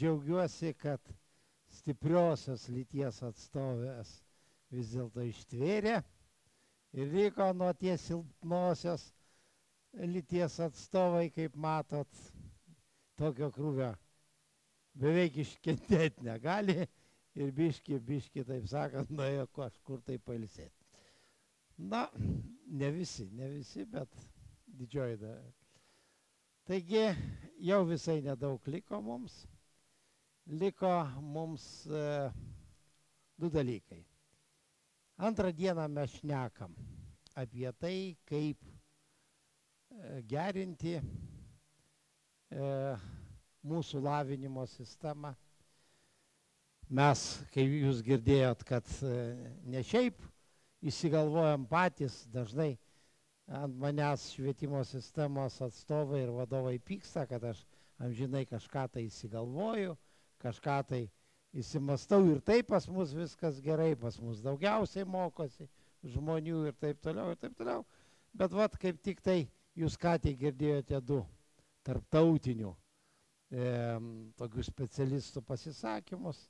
džiaugiuosi, kad stipriosios lyties atstovės vis dėlto ištvėrė ir liko nuo ties silpnosios lyties atstovai, kaip matot, tokio krūvio beveik iškentėti negali ir biški, taip sakant, nuėjo kažkur tai pailsėti. Na, ne visi, bet didžioji dalis. Taigi jau visai nedaug liko mums. Liko mums du dalykai. Antrą dieną mes šnekam apie tai, kaip gerinti mūsų lavinimo sistemą. Mes, kaip jūs girdėjot, kad ne šiaip įsigalvojam patys, dažnai ant manęs švietimo sistemos atstovai ir vadovai pyksta, kad aš amžinai kažką tai įsigalvoju, kažką tai įsimastau ir taip pas mus viskas gerai, pas mus daugiausiai mokosi žmonių ir taip toliau, ir taip toliau. Bet vat kaip tik tai jūs ką tik girdėjote du tarptautinių tokių specialistų pasisakymus,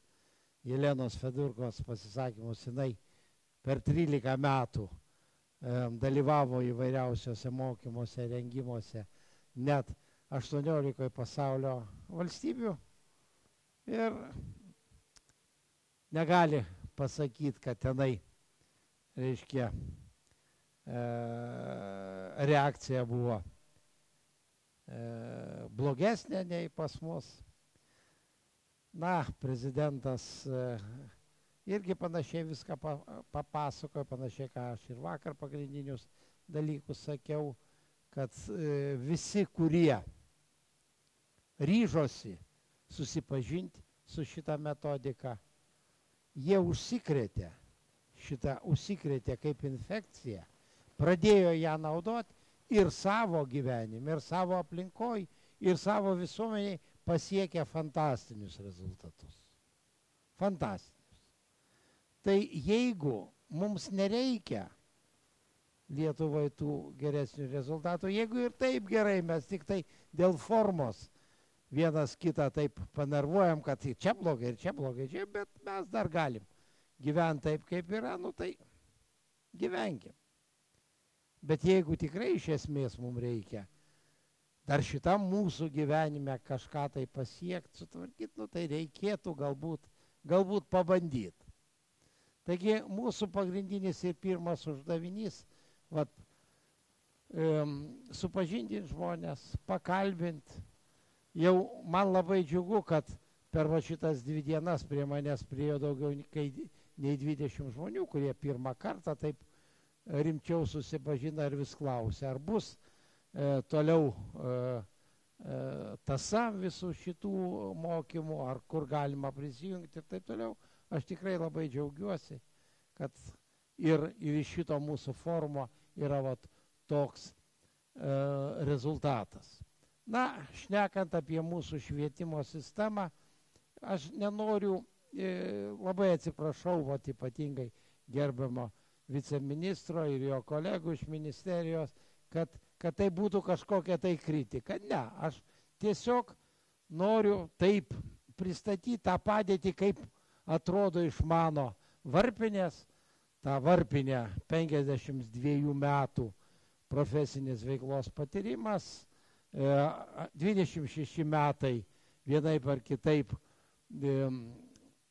Jelenos Fedurkos pasisakymus, jinai per 13 metų dalyvavo įvairiausiuose mokymuose, rengimuose, net 18 pasaulio valstybių ir negali pasakyti, kad tenai, reiškia, reakcija buvo blogesnė nei pas mus. Na, prezidentas irgi panašiai viską papasakojo, panašiai, ką aš ir vakar pagrindinius dalykus sakiau, kad visi, kurie ryžosi susipažinti su šitą metodiką, jie užsikrėtė kaip infekcija, pradėjo ją naudoti ir savo gyvenime, ir savo aplinkoj, ir savo visuomeniai pasiekė fantastinius rezultatus. Fantastinius. Tai jeigu mums nereikia Lietuvoje tų geresnių rezultatų, jeigu ir taip gerai, mes tik tai dėl formos vienas kitą taip panervuojam, kad čia blogai, bet mes dar galim gyventi taip, kaip yra, nu tai gyvenkim. Bet jeigu tikrai iš esmės mums reikia dar šitam mūsų gyvenime kažką tai pasiekti, sutvarkyti, nu tai reikėtų galbūt pabandyti. Taigi mūsų pagrindinis ir pirmas uždavinys supažindinti žmonės, pakalbinti. Jau man labai džiugu, kad per šitas 2 dienas prie manęs priėjo daugiau nei 20 žmonių, kurie pirmą kartą taip rimčiau susipažino ir vis klausė, ar bus toliau tąsa visų šitų mokymų, ar kur galima prisijungti ir taip toliau. Aš tikrai labai džiaugiuosi, kad ir iš šito mūsų forumo yra toks rezultatas. Na, šnekant apie mūsų švietimo sistemą, aš nenoriu, labai atsiprašau, ypatingai gerbiamo viceministro ir jo kolegų iš ministerijos, kad tai būtų kažkokia tai kritika. Ne, aš tiesiog noriu taip pristatyti tą padėtį, kaip atrodo iš mano varpinės, tą varpinę 52 metų profesinės veiklos patyrimas, 26 metai vienaip ar kitaip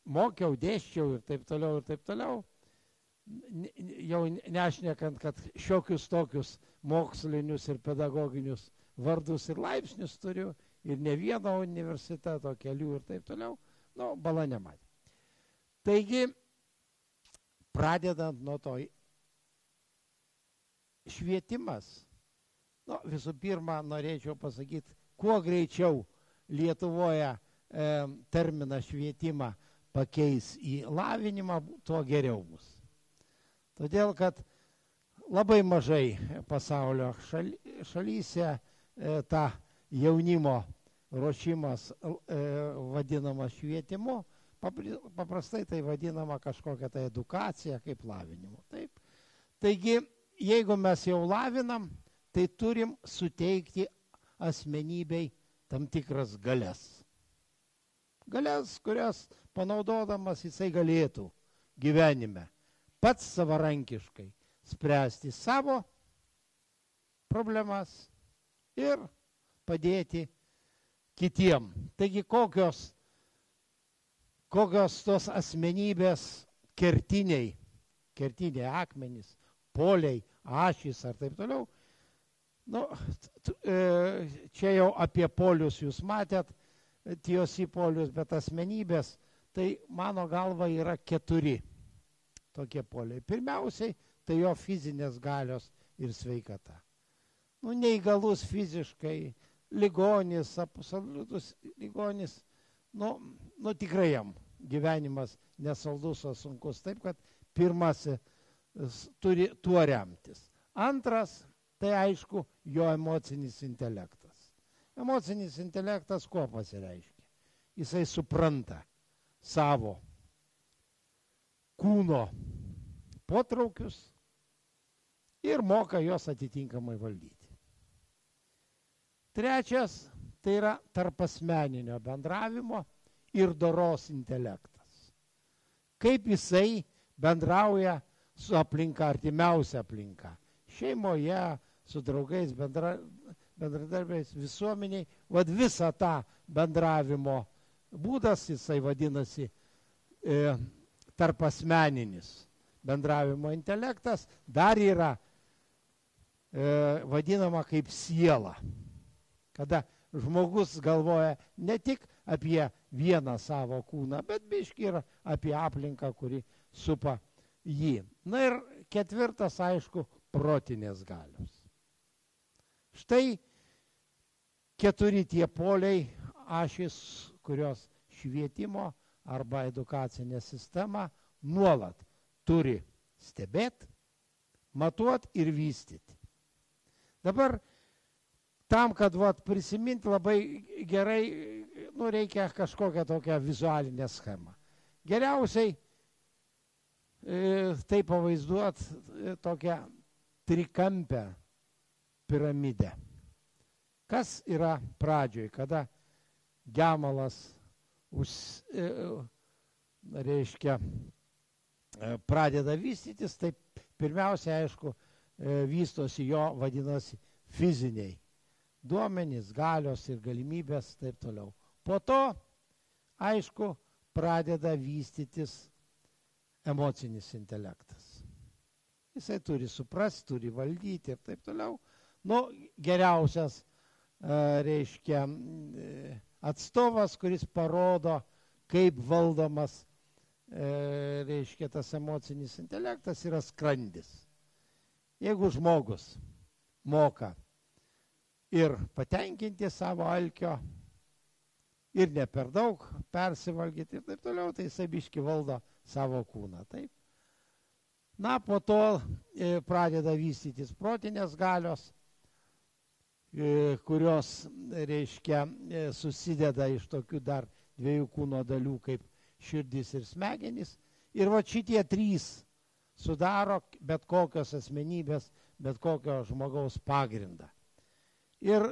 mokiau, dėsčiau ir taip toliau. Jau nešnekant, kad šiokius tokius mokslinius ir pedagoginius vardus ir laipsnius turiu ir ne vieno universiteto kelių ir taip toliau, nu, bala nematė. Taigi, pradedant nuo to, švietimas, nu, visų pirma, norėčiau pasakyti, kuo greičiau Lietuvoje terminą švietimą pakeis į lavinimą, tuo geriau bus. Todėl, kad labai mažai pasaulio šalyse ta jaunimo ruošimas vadinamas švietimu, paprastai tai vadinama kažkokia tai edukacija kaip lavinimu. Taip. Taigi, jeigu mes jau lavinam, tai turim suteikti asmenybei tam tikras galias. Galias, kurias panaudodamas jisai galėtų gyvenime pats savarankiškai spręsti savo problemas ir padėti kitiem. Taigi kokios tos asmenybės kertiniai akmenys, poliai, ašys ar taip toliau. Nu, čia jau apie polius jūs matėt, tiosi polius, bet asmenybės, tai mano galva yra 4 tokie poliai. Pirmiausiai, tai jo fizinės galios ir sveikata. Nu, neįgalus fiziškai, ligonis, absoliutus ligonis, nu tikrai jam gyvenimas nesaldus, o sunkus. Taip, kad pirmasis turi tuo remtis. Antras, tai aišku, jo emocinis intelektas. Emocinis intelektas kuo pasireiškia? Jisai supranta savo kūno potraukius ir moka juos atitinkamai valdyti. Trečias, tai yra tarpasmeninio bendravimo ir doros intelektas. Kaip jisai bendrauja su aplinka, artimiausia aplinka. Šeimoje, su draugais, bendradarbiais, visuomeniai. Vat visą tą bendravimo būdas, jisai vadinasi tarpasmeninis bendravimo intelektas, dar yra vadinama kaip siela. Kada žmogus galvoja ne tik apie vieną savo kūną, bet biškį ir apie aplinką, kuri supa jį. Na ir 4, aišku, protinės galios. Štai 4 tie poliai, ašys, kurios švietimo arba edukacinė sistema nuolat turi stebėti, matuoti ir vystyti. Dabar tam, kad prisiminti labai gerai, reikia kažkokią tokią vizualinę schemą. Geriausiai tai pavaizduoti tokią trikampę piramidę. Kas yra pradžioj, kada gemalas pradeda vystytis, tai pirmiausia, aišku, vystosi jo, vadinasi, fiziniai duomenys, galios ir galimybės, taip toliau. Po to, aišku, pradeda vystytis emocinis intelektas. Jisai turi suprasti, turi valdyti ir taip toliau. Nu, geriausias, atstovas, kuris parodo, kaip valdomas, tas emocinis intelektas, yra skrandis. Jeigu žmogus moka ir patenkinti savo alkio, ir ne per daug persivalgyti ir taip toliau, tai jisai biški valdo savo kūną. Taip. Na, po to pradeda vystytis protinės galios, kurios, susideda iš tokių dar 2 kūno dalių, kaip širdis ir smegenys. Ir va šitie 3 sudaro bet kokios asmenybės, bet kokio žmogaus pagrindą. Ir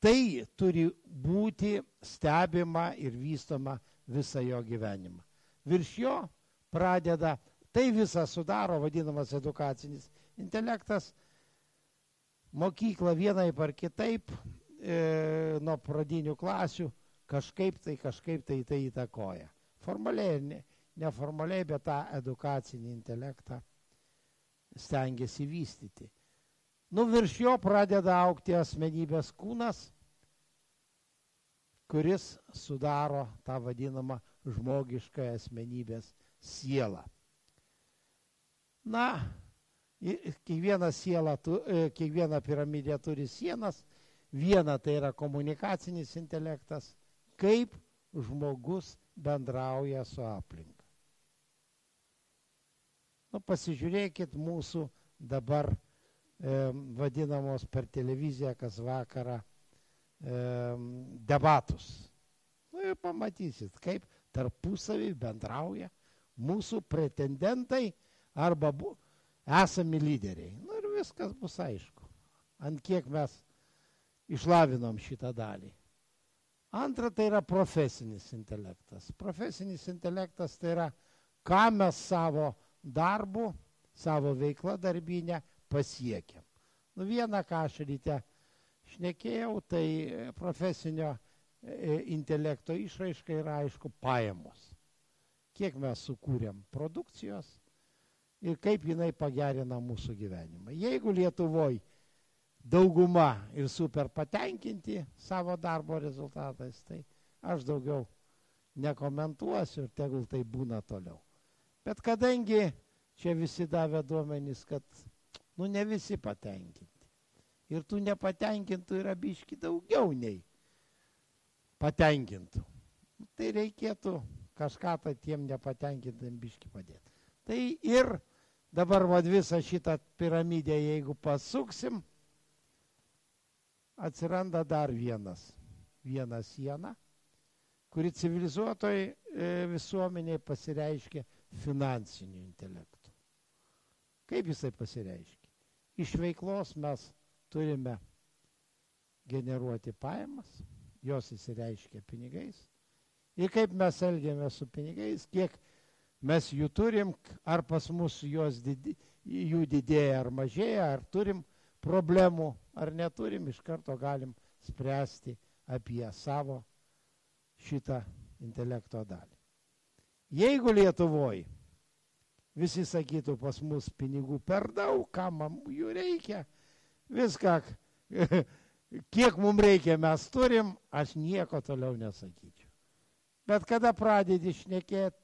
tai turi būti stebima ir vystoma visą jo gyvenimą. Virš jo pradeda, tai visą sudaro vadinamas edukacinis intelektas, mokykla vienaip ar kitaip, nuo pradinių klasių kažkaip tai įtakoja. Formaliai ir neformaliai, bet tą edukacinį intelektą stengiasi vystyti. Nu, virš jo pradeda augti asmenybės kūnas, kuris sudaro tą vadinamą žmogišką asmenybės sielą. Na, kiekviena piramidė turi sienas. Viena tai yra komunikacinis intelektas, kaip žmogus bendrauja su aplinka. Nu, pasižiūrėkit mūsų dabar vadinamos per televiziją kas vakarą debatus. Nu ir pamatysit, kaip tarpusavį bendrauja mūsų pretendentai arba esami lyderiai. Nu ir viskas bus aišku, ant kiek mes išlavinom šitą dalį. Antra, tai yra profesinis intelektas. Profesinis intelektas tai yra, ką mes savo darbu, savo veikla darbinę pasiekiam. Nu, vieną, ką aš ryte šnekėjau, tai profesinio intelekto išraiška yra, aišku, pajamos. Kiek mes sukūrėm produkcijos ir kaip jinai pagerina mūsų gyvenimą. Jeigu Lietuvoje dauguma ir super patenkinti savo darbo rezultatais, tai aš daugiau nekomentuosiu ir tegul tai būna toliau. Bet kadangi čia visi davė duomenys, kad ne visi patenkinti. Ir tų nepatenkintų yra biški daugiau nei patenkintų. Tai reikėtų kažką tai tiem nepatenkintam biški padėti. Tai ir dabar visą šitą piramidę, jeigu pasuksim, atsiranda dar viena siena, kuri civilizuotoj visuomeniai pasireiškia finansiniu intelektu. Kaip jisai pasireiškia? Iš veiklos mes turime generuoti pajamas, jos įsireiškia pinigais. Ir kaip mes elgiamės su pinigais, kiek mes jų turim, ar pas mus jų didėja ar mažėja, ar turim problemų, ar neturim, iš karto galim spręsti apie savo šitą intelekto dalį. Jeigu Lietuvoje visi sakytų, pas mus pinigų per daug, kam jų reikia, viską, kiek mums reikia, mes turim, aš nieko toliau nesakyčiau. Bet kada pradedi šnekėti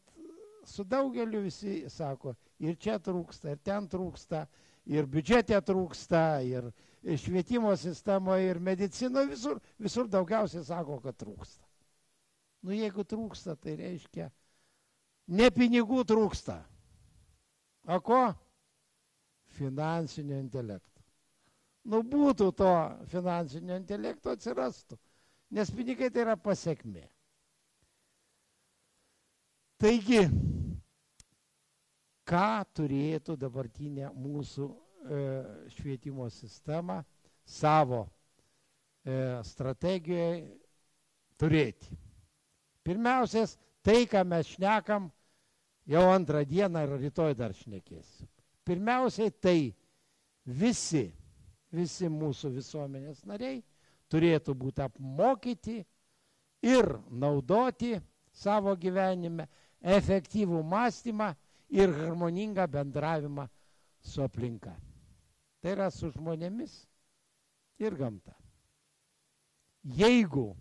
su daugeliu, visi sako, ir čia trūksta, ir ten trūksta, ir biudžete trūksta, ir švietimo sistemoje, ir medicinoje, visur daugiausiai sako, kad trūksta. Jeigu trūksta, tai reiškia, ne pinigų trūksta. O ko? Finansinio intelekto. Būtų to finansinio intelekto, atsirastų, nes pinigai tai yra pasekmė. Taigi, ką turėtų dabartinė mūsų švietimo sistema savo strategijoje turėti? Pirmiausias, tai, ką mes šnekam, jau antrą dieną ir rytoj dar šnekėsim. Pirmiausiai, tai visi mūsų visuomenės nariai turėtų būti apmokyti ir naudoti savo gyvenime efektyvų mąstymą ir harmoningą bendravimą su aplinka. Tai yra su žmonėmis ir gamta. Jeigu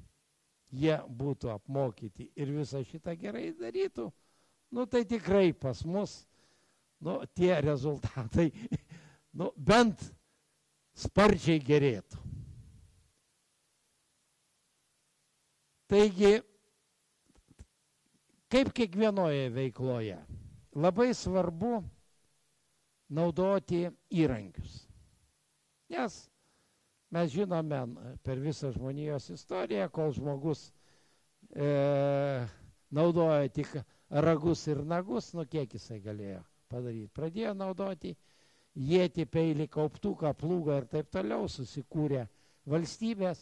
jie būtų apmokyti ir visą šitą gerai darytų, tai tikrai pas mus tie rezultatai bent sparčiai gerėtų. Taigi, kaip kiekvienoje veikloje, labai svarbu naudoti įrankius. Nes mes žinome per visą žmonijos istoriją, kol žmogus naudoja tik ragus ir nagus, kiek jisai galėjo padaryti. Pradėjo naudoti ietį, peilį, kauptuką, plūgą ir taip toliau, susikūrė valstybės,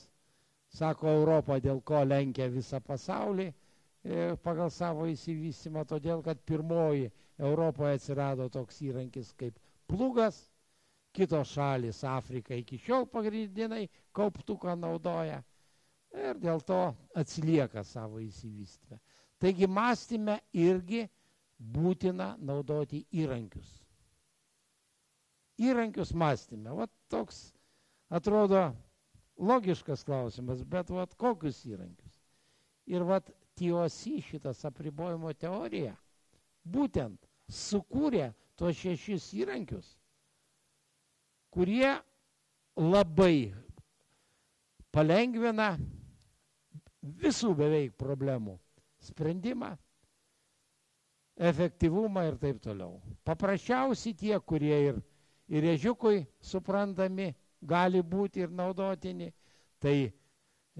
sako Europą, dėl ko lenkia visą pasaulį pagal savo įsivystymą, todėl kad pirmoji Europoje atsirado toks įrankis kaip plūgas, kitos šalis, Afrika iki šiol pagrindinai kauptuką naudoja ir dėl to atsilieka savo įsivystymę. Taigi mąstyme irgi būtina naudoti įrankius. Įrankius mąstyme. Toks atrodo logiškas klausimas, bet kokius įrankius? Ir TOC šitas apribojimo teorija būtent sukūrė tuos 6 įrankius, kurie labai palengvina visų beveik problemų sprendimą, efektyvumą ir taip toliau. Paprasčiausiai tie, kurie ir ežiukui suprantami gali būti ir naudotini, tai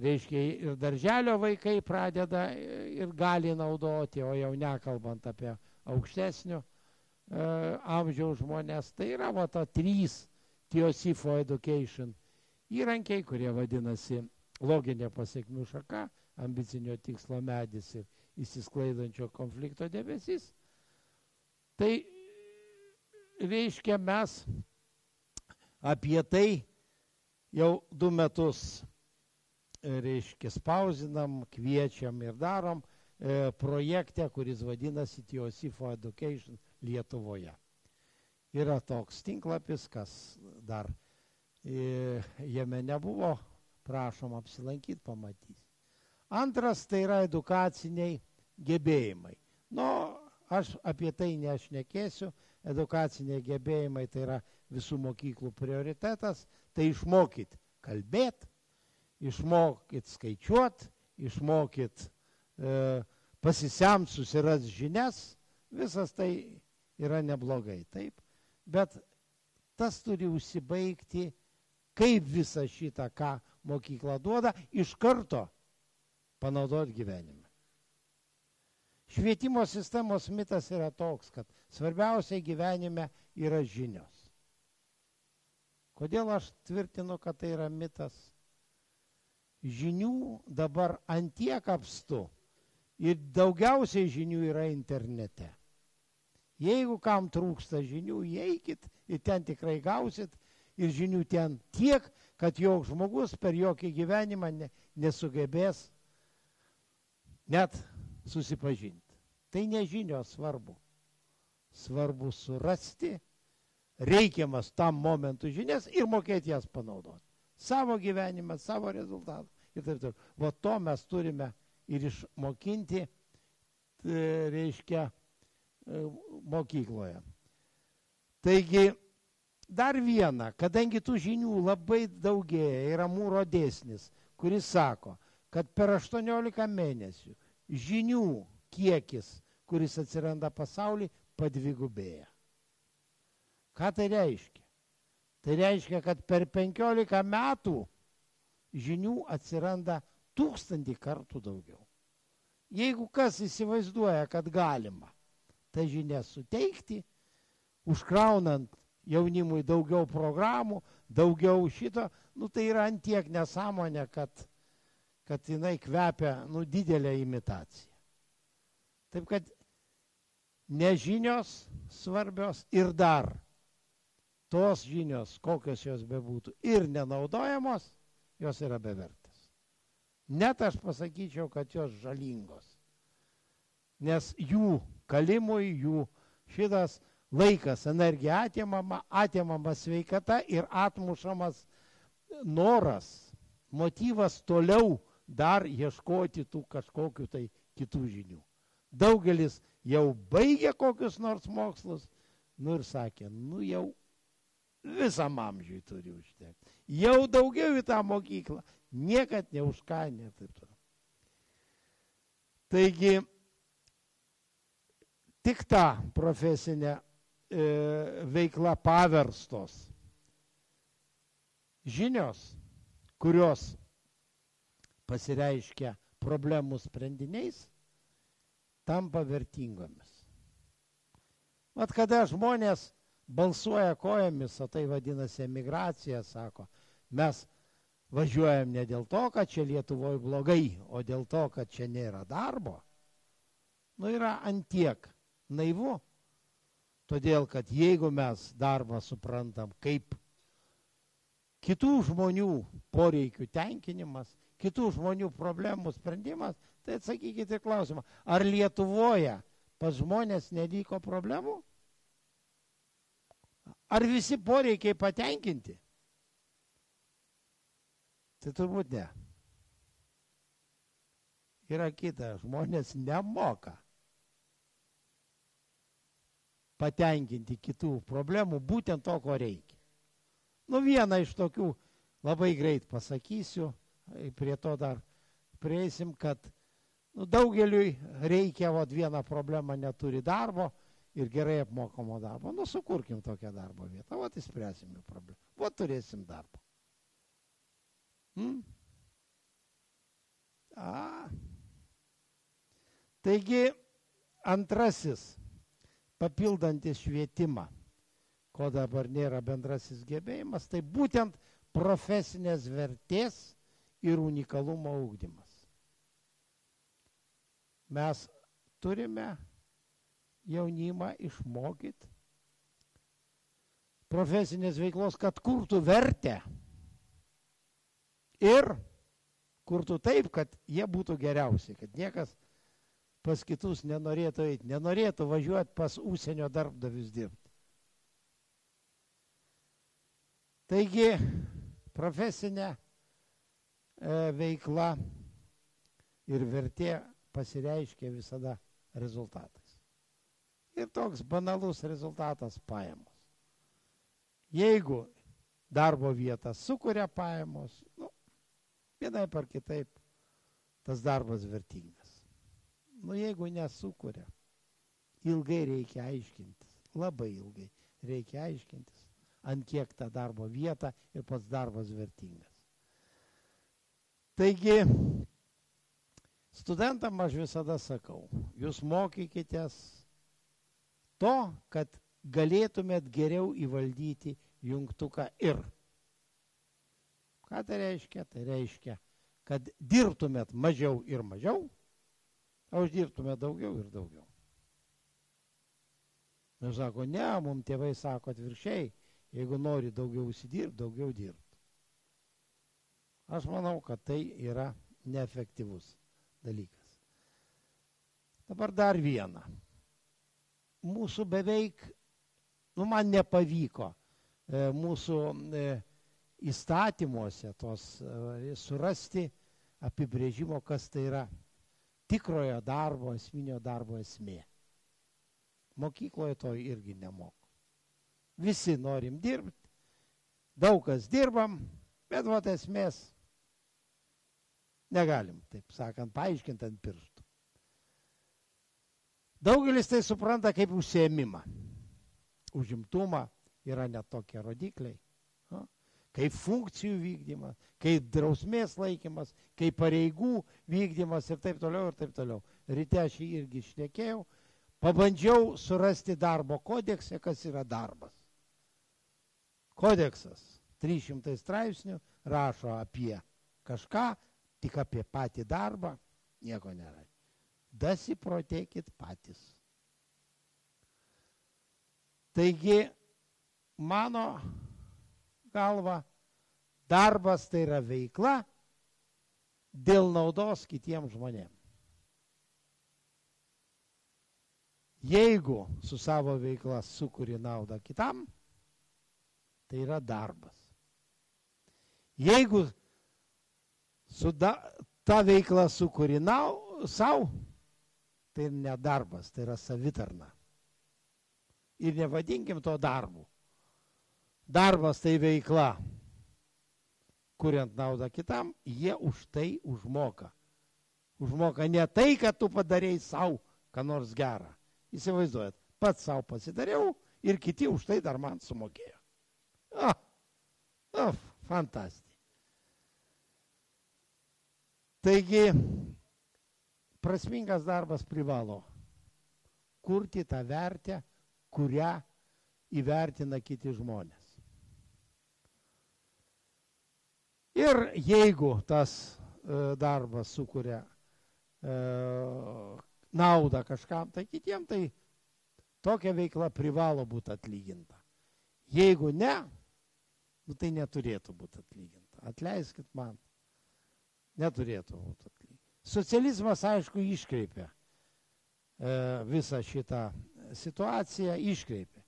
reiškia ir darželio vaikai pradeda ir gali naudoti, o jau nekalbant apie aukštesnio amžiaus žmonės, tai yra 3 TOC for Education įrankiai, kurie vadinasi loginė pasekmių šaka, ambicinio tikslo medis ir įsisklaidančio konflikto debesis. Tai reiškia, mes apie tai jau 2 metus reiškia spausinam, kviečiam ir darom projekte, kuris vadinasi TOC for Education Lietuvoje. Yra toks tinklapis, kas dar jame nebuvo, prašom apsilankyti, pamatys. Antras tai yra edukaciniai gebėjimai. Nu, aš apie tai nešnekėsiu, edukaciniai gebėjimai tai yra visų mokyklų prioritetas, tai išmokyti kalbėti, išmokyti skaičiuoti, išmokyti pasisemt, susiras žinias, visas tai yra neblogai, taip. Bet tas turi užsibaigti, kaip visą šitą, ką mokykla duoda, iš karto panaudoti gyvenime. Švietimo sistemos mitas yra toks, kad svarbiausia gyvenime yra žinios. Kodėl aš tvirtinu, kad tai yra mitas? Žinių dabar antiek apstu ir daugiausiai žinių yra internete. Jeigu kam trūksta žinių, įeikit ir ten tikrai gausit ir žinių ten tiek, kad joks žmogus per jokį gyvenimą nesugebės net susipažinti. Tai ne žinios svarbu. Svarbu surasti reikiamas tam momentų žinias ir mokėti jas panaudoti. Savo gyvenimą, savo rezultatą ir taip toliau. Va to mes turime ir išmokinti, reiškia, mokykloje. Taigi, dar viena, kadangi tų žinių labai daugėja, yra Mūro dėsnis, kuris sako, kad per 18 mėnesių žinių kiekis, kuris atsiranda pasaulyje, padvigubėja. Ką tai reiškia? Tai reiškia, kad per 15 metų žinių atsiranda 1000 kartų daugiau. Jeigu kas įsivaizduoja, kad galima tą žinią suteikti, užkraunant jaunimui daugiau programų, daugiau šito, nu tai yra antiek nesąmonė, kad jinai kvepia didelę imitaciją. Taip kad nežinios svarbios ir dar tos žinios, kokios jos bebūtų ir nenaudojamos, jos yra bevertės. Net aš pasakyčiau, kad jos žalingos. Nes jų kalimui, jų šitas laikas, energija atimama sveikata ir atmušamas noras, motyvas toliau dar ieškoti tų kažkokių tai kitų žinių. Daugelis jau baigė kokius nors mokslus, ir sakė, jau visam amžiui turi užtekti. Jau daugiau į tą mokyklą, niekad neužkainė ir taip toliau. Taigi, tik ta profesinė veikla paverstos žinios, kurios pasireiškia problemų sprendiniais, tampa vertingomis. Vat kada žmonės balsuoja kojomis, o tai vadinasi emigracija, sako, mes važiuojam ne dėl to, kad čia Lietuvoje blogai, o dėl to, kad čia nėra darbo, yra antiek naivu. Todėl, kad jeigu mes darbą suprantam kaip kitų žmonių poreikių tenkinimas, kitų žmonių problemų sprendimas, tai atsakykite klausimą, ar Lietuvoje pas žmonės nevyko problemų? Ar visi poreikiai patenkinti? Tai turbūt ne. Yra kita, žmonės nemoka patenkinti kitų problemų, būtent to, ko reikia. Vieną iš tokių labai greit pasakysiu, prie to dar prieisim, kad daugeliui reikia, vieną problemą neturi darbo ir gerai apmokamo darbo. Sukurkim tokią darbo vietą, įspręsim jų problemą, turėsim darbą. Taigi, antrasis, papildantis švietimą, ko dabar nėra bendrasis gebėjimas, tai būtent profesinės vertės ir unikalumo ugdymas. mes turime jaunimą išmokyti profesinės veiklos, kad kurtų vertę ir kurtų taip, kad jie būtų geriausi, kad niekas pas kitus nenorėtų eiti, nenorėtų važiuoti pas užsienio darbdavius dirbti. Taigi, profesinė veikla ir vertė pasireiškia visada rezultatais. Ir toks banalus rezultatas pajamos. Jeigu darbo vieta sukuria pajamos, vienaip ar kitaip tas darbas vertingas. Jeigu nesukuria, ilgai reikia aiškintis, labai ilgai reikia aiškintis, ant kiek ta darbo vieta ir pats darbas vertingas. Taigi, studentam aš visada sakau, jūs mokykitės to, kad galėtumėt geriau įvaldyti jungtuką ir. Ką tai reiškia? Tai reiškia, kad dirbtumėt mažiau ir mažiau, o uždirbtumėt daugiau ir daugiau. Aš sako, ne, mums tėvai sako atvirkščiai, jeigu nori daugiau užsidirbti, daugiau dirbti. Aš manau, kad tai yra neefektyvus dalykas. Dabar dar vieną. Mūsų beveik, man nepavyko mūsų įstatymuose tos surasti apibrėžimo, kas tai yra tikrojo darbo, esminio darbo esmė. Mokykloje to irgi nemoko. Visi norim dirbti, daug kas dirbam, bet vat esmės negalim, taip sakant, paaiškinti ant pirštų. Daugelis tai supranta kaip užsiėmimą. Užimtumą yra net tokie rodikliai. Kaip funkcijų vykdymas, kaip drausmės laikymas, kaip pareigų vykdymas ir taip toliau ir taip toliau. Ryte aš jį irgi šnekėjau, pabandžiau surasti darbo kodekse, kas yra darbas. Kodeksas 300 straipsnių rašo apie kažką, tik apie patį darbą, nieko nėra. Dasiprotėkit patys. Taigi, mano galva, darbas tai yra veikla dėl naudos kitiems žmonėms. Jeigu su savo veikla sukuri naudą kitam, tai yra darbas. Jeigu su ta veikla sukuri savo, tai ne darbas, tai yra savitarna. Ir nevadinkim to darbu. Darbas tai veikla, kuriant naudą kitam, jie už tai užmoka. Užmoka ne tai, kad tu padarėjai savo, ką nors gerą. Įsivaizduojat, pats savo pasidariau ir kiti už tai dar man sumokėjo. Fantastika. Taigi, prasmingas darbas privalo kurti tą vertę, kurią įvertina kiti žmonės. Ir jeigu tas darbas sukuria naudą kažkam, tai kitiem, tai tokia veikla privalo būti atlyginta. Jeigu ne, tai neturėtų būti atlyginta. Atleiskit man, neturėtų būti atlyginta. Socializmas, aišku, iškreipia visą šitą situaciją, iškreipia.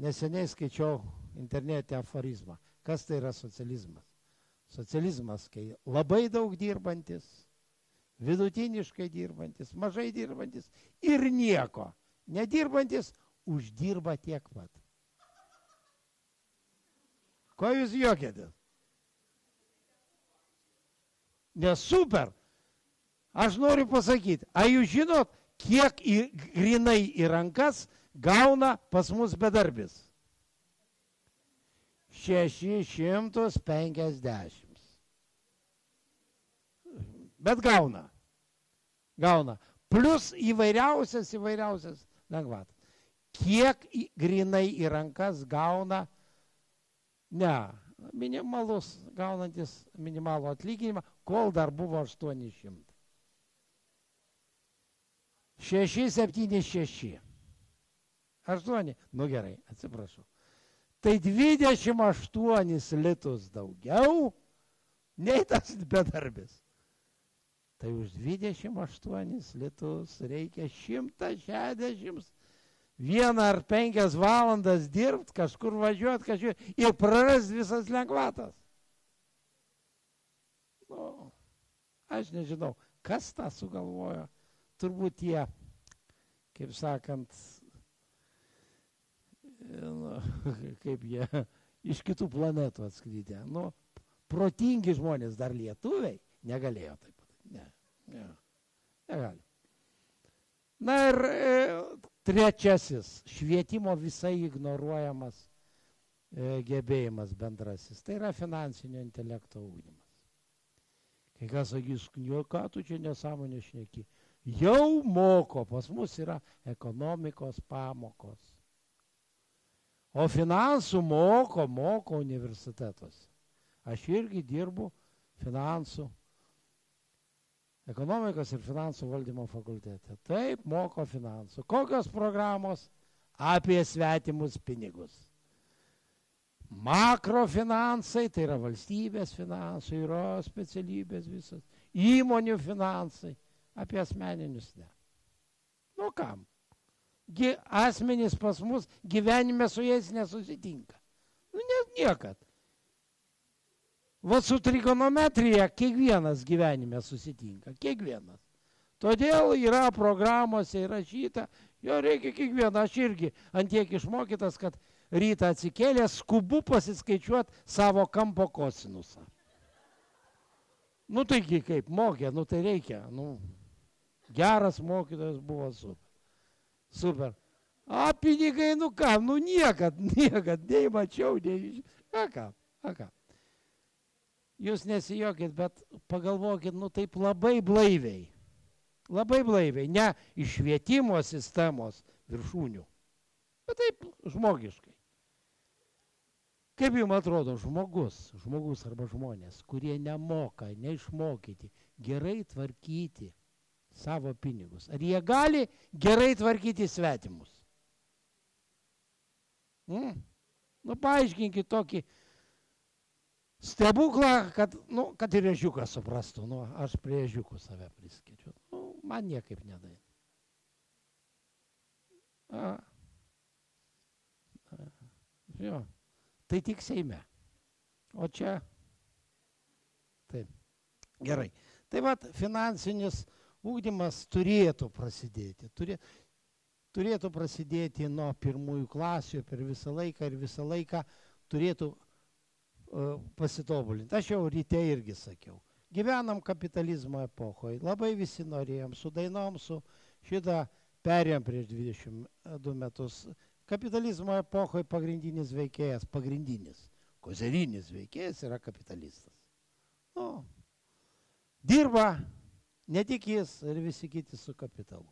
Neseniai skaičiau internete aforizmą. Kas tai yra socializmas? Socializmas, kai labai daug dirbantis, vidutiniškai dirbantis, mažai dirbantis ir nieko nedirbantis uždirba tiek pat. Ko jūs juokėtės? Nes super. Aš noriu pasakyti, ar jūs žinot, kiek grinai į rankas gauna pas mus bedarbis? 650. Bet gauna. Gauna. Plus įvairiausias lengvatas. Kiek grinai į rankas gauna, minimalus, gaunantis minimalų atlyginimą, kol dar buvo 800. 6, 7, 6. 8. Nu gerai, atsiprašau. Tai 28 litus daugiau nei tas bedarbis. Tai už 28 litus reikia 161 ar 5 valandas dirbti, kažkur važiuoti, ir praras visas lengvatas. Nu, aš nežinau, kas tą sugalvojo. Turbūt tie, kaip sakant, kaip jie iš kitų planetų atskridę. Nu, protingi žmonės, dar lietuviai, negalėjo taip. Negali. Na ir trečiasis, švietimo visai ignoruojamas gebėjimas bendrasis. Tai yra finansinio intelekto ugdymas. Kai kas sakys, ką tu čia nesąmonė šneki. Jau moko, pas mus yra ekonomikos pamokos. O finansų moko universitetuose. Aš irgi dirbu finansų, ekonomikos ir finansų valdymo fakultete. Taip, moko finansų. Kokios programos? Apie svetimus pinigus. Makrofinansai, tai yra valstybės finansai, yra specialybės visas. Įmonių finansai, apie asmeninius ne. Nu kam? Asmenys pas mus gyvenime su jais nesusitinka. Nu, niekad. Va su trigonometrija kiekvienas gyvenime susitinka. Kiekvienas. Todėl yra programuose įrašyta, jo reikia kiekvieną. Aš irgi antiek išmokytas, kad rytą atsikėlęs skubu pasiskaičiuoti savo kampo kosinusą. Nu taigi kaip mokė, nu tai reikia. Nu, geras mokytojas buvo super. Super. A pinigai, nu ką, nu niekad, nei mačiau, nei... A ką. Jūs nesijokit, bet pagalvokit, nu taip labai blaiviai. Labai blaiviai, ne iš švietimo sistemos viršūnių, bet taip žmogiškai. Kaip jums atrodo žmogus arba žmonės, kurie nemoka, neišmokyti, gerai tvarkyti savo pinigus. Ar jie gali gerai tvarkyti svetimus? Nu, paaiškinkit tokį stebuklą, kad ir ežiukas suprastų. Nu, aš prie ežiukų save priskiriu. Nu, man niekaip nedaina. Jo, tai tik Seime. O čia... Taip. Gerai. Tai vat finansinis ugdymas turėtų prasidėti. Turėtų prasidėti nuo pirmųjų klasių per visą laiką ir visą laiką turėtų pasitobulinti. Aš jau ryte irgi sakiau. Gyvenam kapitalizmo epochoje. Labai visi norėjom, su dainom, su šitą perėjom prieš 22 metus. Kapitalizmo epochoje pagrindinis veikėjas, kozerinis veikėjas yra kapitalistas. Nu, dirba ne tik jis ir visi kiti su kapitalu.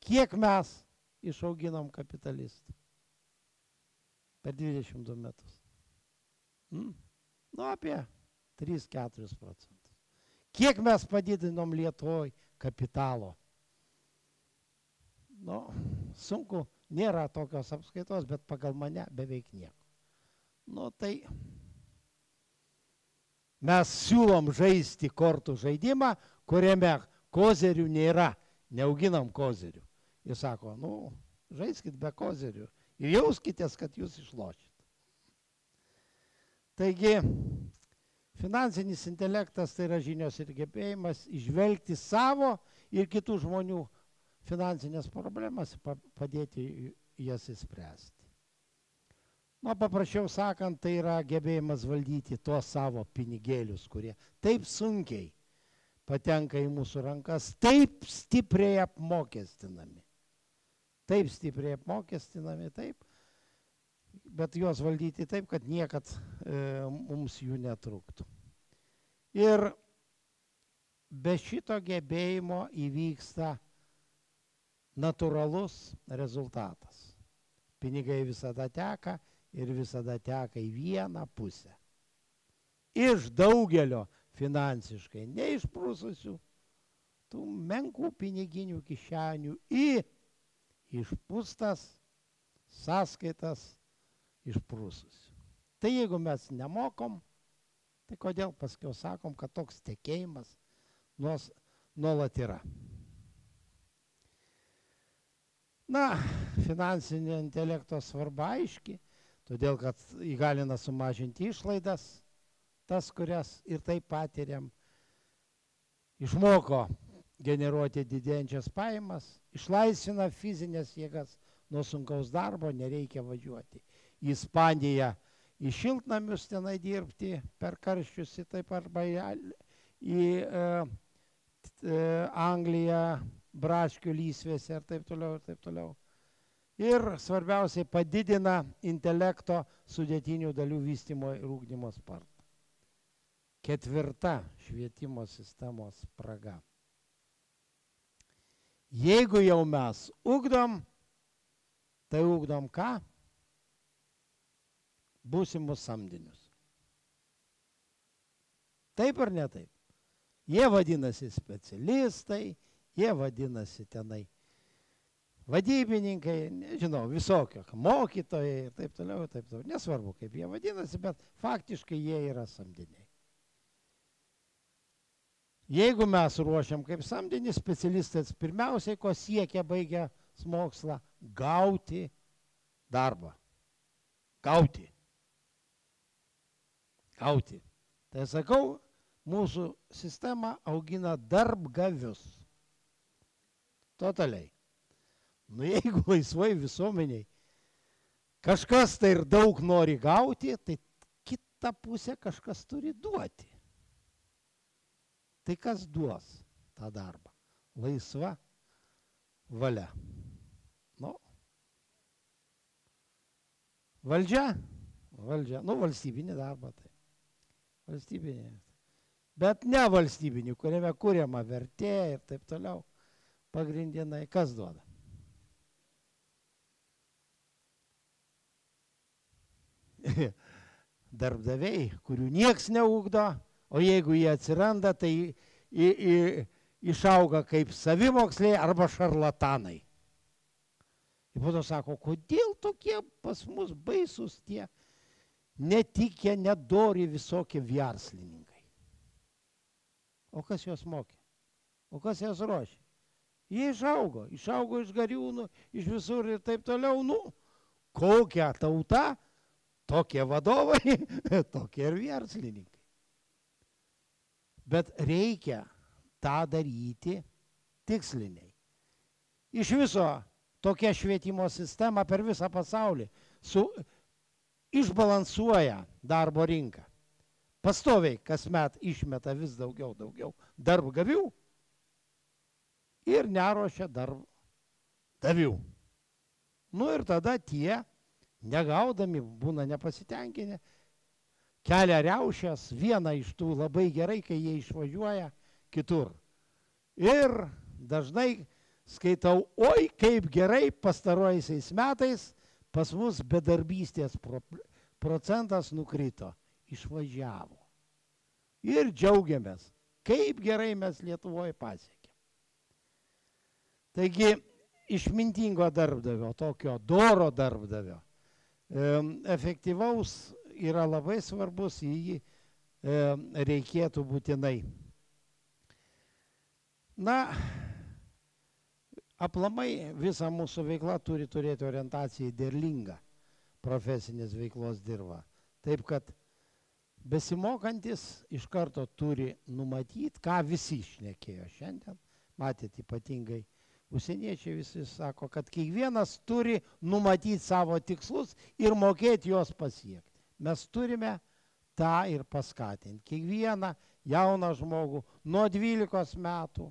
Kiek mes išauginom kapitalistų per 22 metus? Nu, apie 3-4 procentus. Kiek mes padidinom Lietuvoj kapitalo? Nu, sunku, nėra tokios apskaitos, bet pagal mane beveik nieko. Nu, tai mes siūlom žaisti kortų žaidimą, kuriame kozerių nėra, neauginam kozerių. Jis sako, nu, žaiskit be kozerių ir jauskitės, kad jūs išlošit. Taigi, finansinis intelektas tai yra žinios ir gebėjimas išvelgti savo ir kitų žmonių finansinės problemas, padėti jas įspręsti. Nu, paprasčiau sakant, tai yra gebėjimas valdyti tuos savo pinigėlius, kurie taip sunkiai patenka į mūsų rankas, taip stipriai apmokestinami. Taip stipriai apmokestinami, taip. Bet juos valdyti taip, kad niekad mums jų netrūktų. Ir be šito gebėjimo įvyksta natūralus rezultatas. Pinigai visada teka ir visada teka į vieną pusę. Iš daugelio finansiškai neišprususių tų menkų piniginių kišenių į išpūstas sąskaitas išprūsus. Tai jeigu mes nemokom, tai kodėl paskiau sakom, kad toks tekėjimas nuolat yra. Na, finansinio intelekto svarba aiški, todėl kad įgalina sumažinti išlaidas, tas, kurias ir taip patiriam, išmoko generuoti didėjančias pajamas, išlaisvina fizinės jėgas nuo sunkaus darbo, nereikia važiuoti į Ispaniją, į šiltnamius tenai dirbti per karščius, taip arba į Angliją, braškių lysvėse ir taip toliau, ir taip toliau. Ir svarbiausiai padidina intelekto sudėtinių dalių vystymo ir ugdymo spartą. Ketvirta švietimo sistemos spraga. Jeigu jau mes ugdom, tai ugdom ką? Būsimus samdinius. Taip ar ne taip? Jie vadinasi specialistai, jie vadinasi tenai vadybininkai, nežinau, visokio, mokytojai ir taip toliau, taip toliau. Nesvarbu, kaip jie vadinasi, bet faktiškai jie yra samdiniai. Jeigu mes ruošiam kaip samdinį, specialistas pirmiausiai, ko siekia baigę mokslą, gauti darbą. Gauti. Tai sakau, mūsų sistema augina darbgavius. Totaliai. Nu, jeigu laisvai visuomeniai kažkas tai ir daug nori gauti, tai kitą pusę kažkas turi duoti. Tai kas duos tą darbą? Laisva valia. Nu, valdžia. Nu, valstybinį darbą tai. Valstybinį. Bet ne valstybinį, kuriame kuriama vertė ir taip toliau. Pagrindinai, kas duoda? Darbdaviai, kurių nieks neugdo, o jeigu jie atsiranda, tai išauga kaip savimoksliai arba šarlatanai. Ir po to sako, kodėl tokie pas mus baisus tie netikę, nedori visokie verslininkai. O kas juos mokė? O kas jas ruošė? Jie išaugo iš Gariūnų, iš visur ir taip toliau. Nu, kokia tauta, tokie vadovai, tokie ir verslininkai. Bet reikia tą daryti tiksliniai. Iš viso tokia švietimo sistema per visą pasaulį išbalansuoja darbo rinką. Pastoviai kasmet išmeta vis daugiau darbgavių ir neruošia darbdavių. Nu ir tada tie, negaudami, būna nepasitenkinę, kelia riaušes, vieną iš tų labai gerai, kai jie išvažiuoja kitur. Ir dažnai skaitau, oi kaip gerai pastaruosiais metais pas mus bedarbystės procentas nukrito, išvažiavo. Ir džiaugiamės, kaip gerai mes Lietuvoje pasiekėm. Taigi, išmintingo darbdavio, tokio doro darbdavio, efektyvaus yra labai svarbus, į jį reikėtų būtinai. Na, aplamai visa mūsų veikla turi turėti orientaciją į derlingą profesinės veiklos dirvą. Taip, kad besimokantis iš karto turi numatyti, ką visi šnekėjo šiandien. Matėt, ypatingai užsieniečiai visi sako, kad kiekvienas turi numatyti savo tikslus ir mokėti juos pasiekti. Mes turime tą ir paskatinti. Kiekvieną jauną žmogų nuo 12 metų,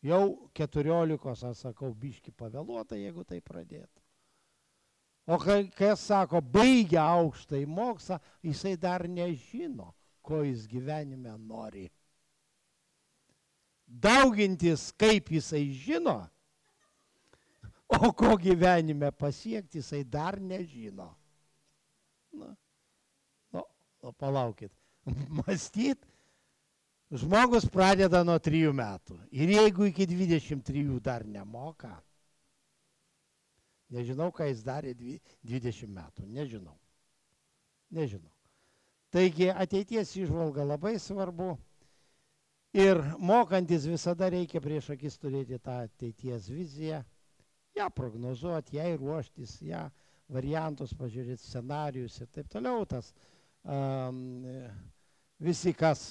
jau 14, aš sakau, biški pavėluota, jeigu tai pradėtų. O kas sako, baigia aukštąjį mokslą, jisai dar nežino, ko jis gyvenime nori. Daugintis, kaip jisai žino, o ko gyvenime pasiekti, jisai dar nežino. Nu, palaukit, mąstyt, Žmogus pradeda nuo 3 metų. Ir jeigu iki 23 dar nemoka, nežinau, ką jis darė 20 metų. Nežinau. Taigi ateities įžvalga labai svarbu. Ir mokantis visada reikia prieš akis turėti tą ateities viziją, ją prognozuoti, jai ruoštis, ją variantus pažiūrėti, scenarius ir taip toliau. Visi, kas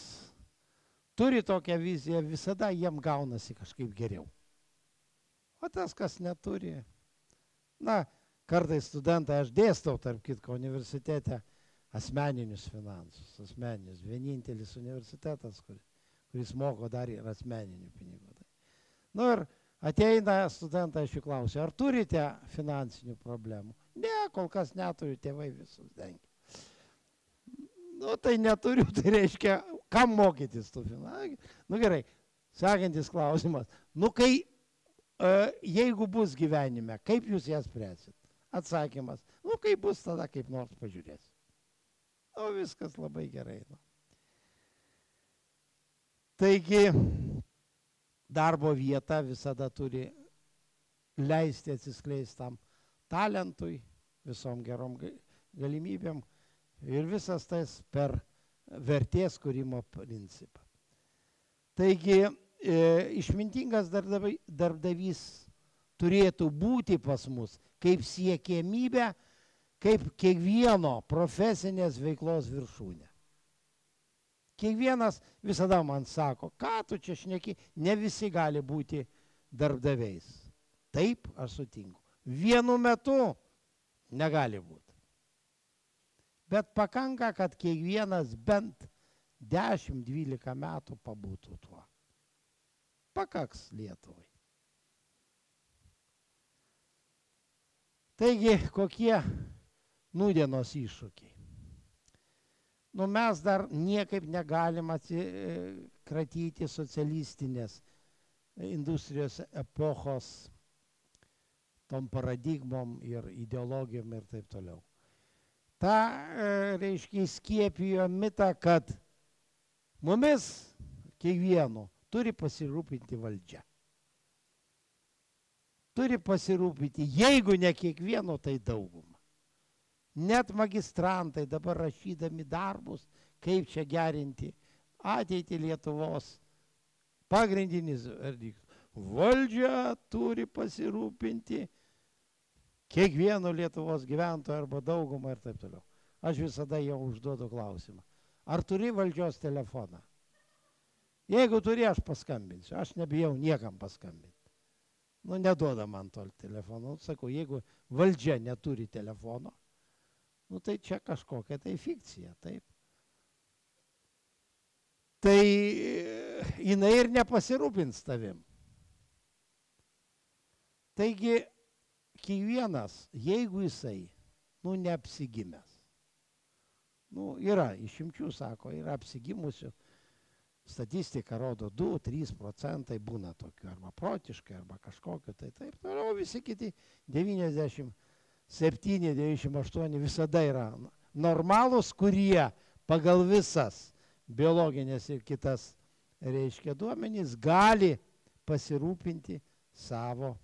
turi tokią viziją, visada jiem gaunasi kažkaip geriau. O tas, kas neturi, kartais studentai, aš dėstau, tarp kitko, universitete asmeninius finansus, asmeninius. Vienintelis universitetas, kuris moko dar ir asmeninių pinigų. Ir ateina studentai, aš jų klausiu, ar turite finansinių problemų? Ne, kol kas neturiu, tėvai visus dengia. Tai neturiu, tai reiškia, kam mokytis tų finansų? Gerai, sekantis klausimas. Jeigu bus gyvenime, kaip jūs jas spręsit? Atsakymas, kaip bus, tada kaip nors pažiūrėsit. Viskas labai gerai. Taigi, darbo vieta visada turi leisti atsiskleisti tam talentui, visom gerom galimybėm ir visas tas per vertės kūrimo principą. Taigi, išmintingas darbdavys turėtų būti pas mus kaip siekiamybė, kaip kiekvieno profesinės veiklos viršūnė. Kiekvienas visada man sako, ką tu čia šneki, ne visi gali būti darbdaviais. Taip, aš sutinku. Vienu metu negali būti. Bet pakanka, kad kiekvienas bent 10-12 metų pabūtų tuo. Pakaks Lietuvai. Taigi, kokie nūdienos iššūkiai? Mes dar niekaip negalim atsikratyti socialistinės industrijos epochos tom paradigmom ir ideologijom ir taip toliau. Ta, reiškia, įskiepijo mitą, kad mumis kiekvienu turi pasirūpinti valdžia. Turi pasirūpinti, jeigu ne kiekvieno, tai daugumą. Net magistrantai dabar rašydami darbus, kaip čia gerinti ateitį Lietuvos, pagrindinis verdiktas. Valdžia turi pasirūpinti kiekvieno Lietuvos gyventojo arba daugumą ir taip toliau. Aš visada jau užduodu klausimą. Ar turi valdžios telefoną? Jeigu turi, aš paskambinsiu. Aš nebijau niekam paskambinti. Neduoda man to telefono. Sakau, jeigu valdžia neturi telefono, tai čia kažkokia tai fikcija, taip. Tai jinai ir nepasirūpins tavim. Taigi, kiekvienas, jeigu jisai, neapsigimęs. Yra išimčių, sako, yra apsigimusių. Statistika rodo 2-3% būna tokių, arba protiškai, arba kažkokiu, tai taip. O visi kiti 97-98 visada yra normalūs, kurie pagal visas biologinės ir kitas, reiškia, duomenys gali pasirūpinti savo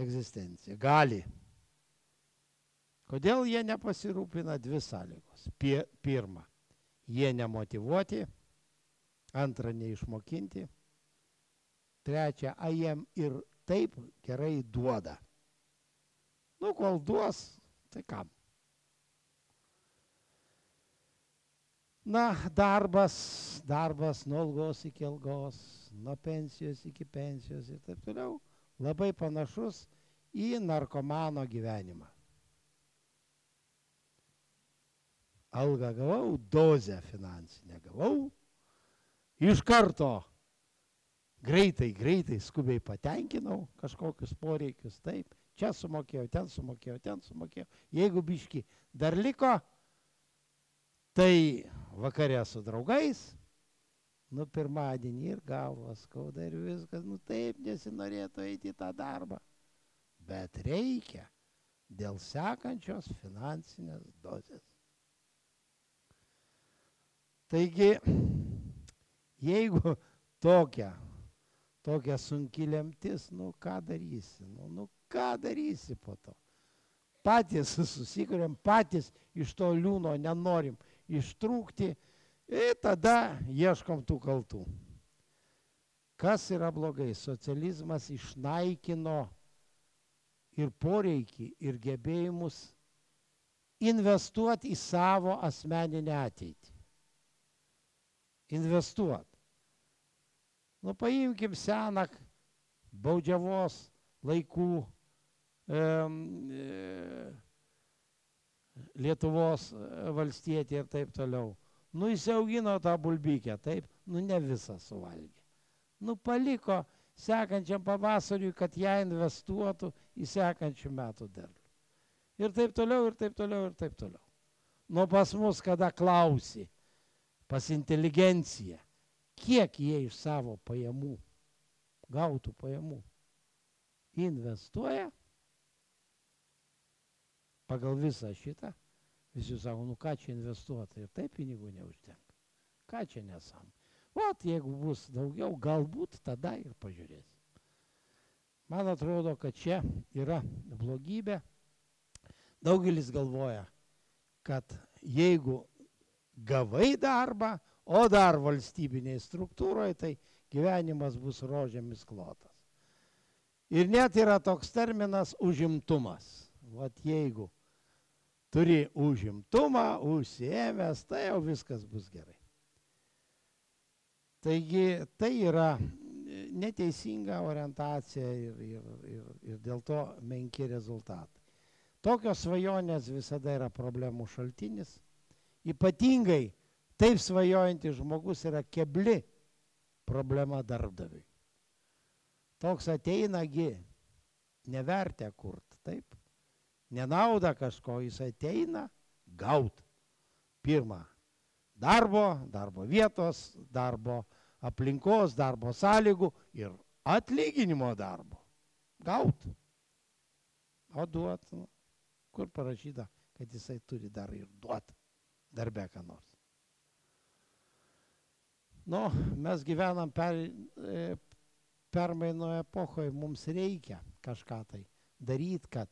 egzistenciją. Gali. Kodėl jie nepasirūpina? 2 sąlygos. Pirma, jie nemotyvuoti. Antra, neišmokinti. Trečia, jiem ir taip gerai duoda. Kol duos, tai kam? Darbas nuo algos iki algos, nuo pensijos iki pensijos ir taip toliau, labai panašus į narkomano gyvenimą. Algą gavau, dozę finansinę gavau, iš karto greitai, skubiai patenkinau kažkokius poreikius, taip, čia sumokėjau, ten sumokėjau. Jeigu biški dar liko, tai vakare su draugais, pirmadienį ir galvą skauda ir viskas, taip nesinorėtų eiti į tą darbą. Bet reikia dėl sekančios finansinės dozės. Taigi, Jeigu tokia sunki lemtis, ką darysi? Ką darysi po to? Patys susikuriam, patys iš to liūno nenorim ištrūkti ir tada ieškom tų kaltų. Kas yra blogai? Socializmas išnaikino ir poreikį, ir gebėjimus investuoti į savo asmeninę ateitį. Investuoti. Paimkim seną baudžiavos laikų Lietuvos valstietį ir taip toliau. Jis augino tą bulbykę, taip, ne visą suvalgė. Paliko sekančiam pavasariui, kad ją investuotų į sekančių metų derlių. Ir taip toliau, ir taip toliau, ir taip toliau. Pas mus, kada klausi, pas inteligenciją, kiek jie iš savo pajamų, gautų pajamų, investuoja pagal visą šitą, visi sako, ką čia investuota, ir taip pinigų neužtenka. Ką čia nesam? Jeigu bus daugiau, galbūt tada ir pažiūrėsim. Man atrodo, kad čia yra blogybė. Daugelis galvoja, kad jeigu gavai darbą, o dar valstybinėje struktūroje, tai gyvenimas bus rožėmis klotas. Ir net yra toks terminas užimtumas. Jeigu turi užimtumą, užsiėmęs, tai jau viskas bus gerai. Taigi tai yra neteisinga orientacija ir dėl to menki rezultatai. Tokios svajonės visada yra problemų šaltinis. Ypatingai taip svajojantis žmogus yra kebli problema darbdaviui. Toks ateinagi nevertę kurt, taip? Nenauda kažko, jis ateina gaut. Pirma, darbo vietos, darbo aplinkos, darbo sąlygų ir atlyginimo darbo. Gaut. O duot, kur parašyta, kad jisai turi dar ir duot darbę ką nors. Mes gyvenam permainų epochoje, mums reikia kažką tai daryti, kad